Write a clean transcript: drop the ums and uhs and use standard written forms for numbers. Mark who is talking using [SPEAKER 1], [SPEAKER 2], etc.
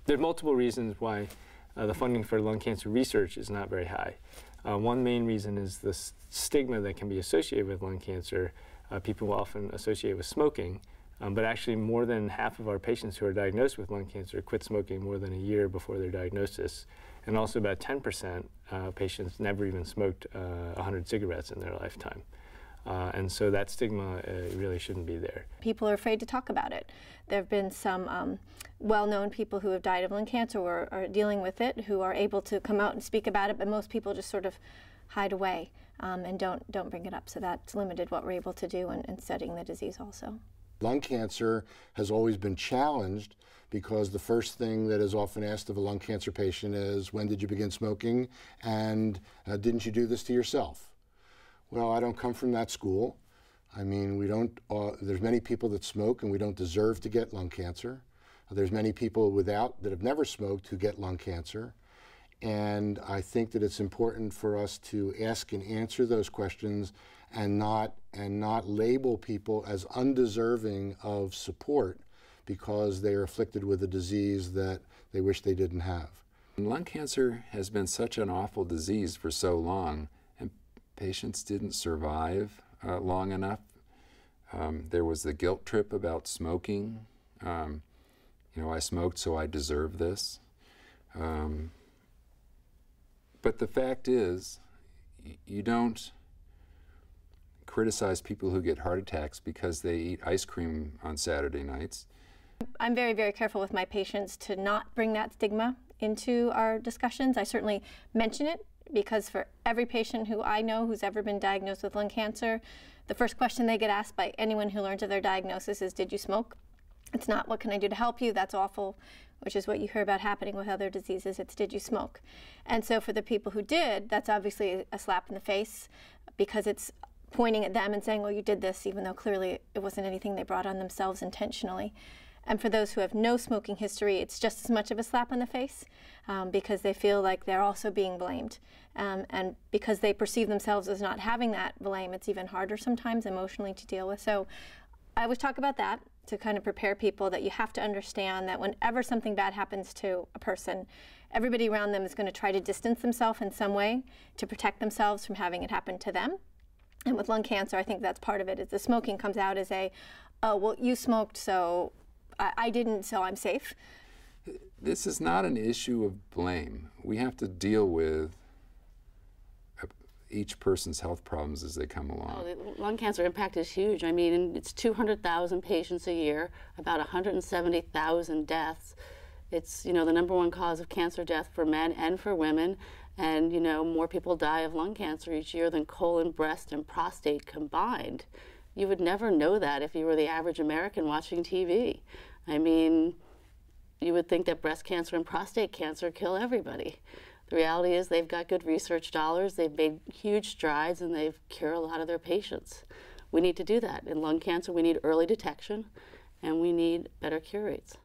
[SPEAKER 1] There are multiple reasons why the funding for lung cancer research is not very high. One main reason is the stigma that can be associated with lung cancer. People will often associate with smoking, but actually more than half of our patients who are diagnosed with lung cancer quit smoking more than a year before their diagnosis. And also about 10% patients never even smoked 100 cigarettes in their lifetime. And so that stigma really shouldn't be there.
[SPEAKER 2] People are afraid to talk about it. There have been some well-known people who have died of lung cancer or are dealing with it who are able to come out and speak about it, but most people just sort of hide away and don't bring it up. So that's limited what we're able to do in studying the disease also.
[SPEAKER 3] Lung cancer has always been challenged because the first thing that is often asked of a lung cancer patient is, when did you begin smoking, and didn't you do this to yourself? Well, I don't come from that school. I mean, there's many people that smoke and we don't deserve to get lung cancer. There's many people that have never smoked who get lung cancer. And I think that it's important for us to ask and answer those questions and not label people as undeserving of support because they are afflicted with a disease that they wish they didn't have.
[SPEAKER 4] Lung cancer has been such an awful disease for so long, and patients didn't survive long enough. There was the guilt trip about smoking. You know, I smoked, so I deserve this. But the fact is, you don't criticize people who get heart attacks because they eat ice cream on Saturday nights.
[SPEAKER 2] I'm very, very careful with my patients to not bring that stigma into our discussions. I certainly mention it because for every patient who I know who's ever been diagnosed with lung cancer, the first question they get asked by anyone who learns of their diagnosis is, did you smoke? It's not, what can I do to help you? That's awful, which is what you hear about happening with other diseases. It's, did you smoke? And so for the people who did, that's obviously a slap in the face because it's pointing at them and saying, well, you did this, even though clearly it wasn't anything they brought on themselves intentionally. And for those who have no smoking history, it's just as much of a slap in the face because they feel like they're also being blamed. And because they perceive themselves as not having that blame, it's even harder sometimes emotionally to deal with. So I always talk about that to kind of prepare people that you have to understand that whenever something bad happens to a person, everybody around them is going to try to distance themselves in some way to protect themselves from having it happen to them. And with lung cancer, I think that's part of it, is the smoking comes out as a, oh, well, you smoked, so I didn't, so I'm safe.
[SPEAKER 4] This is not an issue of blame. We have to deal with each person's health problems as they come along.
[SPEAKER 5] Oh, the lung cancer impact is huge. I mean, it's 200,000 patients a year, about 170,000 deaths. It's, you know, the #1 cause of cancer death for men and for women. And, you know, more people die of lung cancer each year than colon, breast, and prostate combined. You would never know that if you were the average American watching TV. I mean, you would think that breast cancer and prostate cancer kill everybody. The reality is they've got good research dollars, they've made huge strides, and they've cured a lot of their patients. We need to do that. In lung cancer, we need early detection, and we need better cure rates.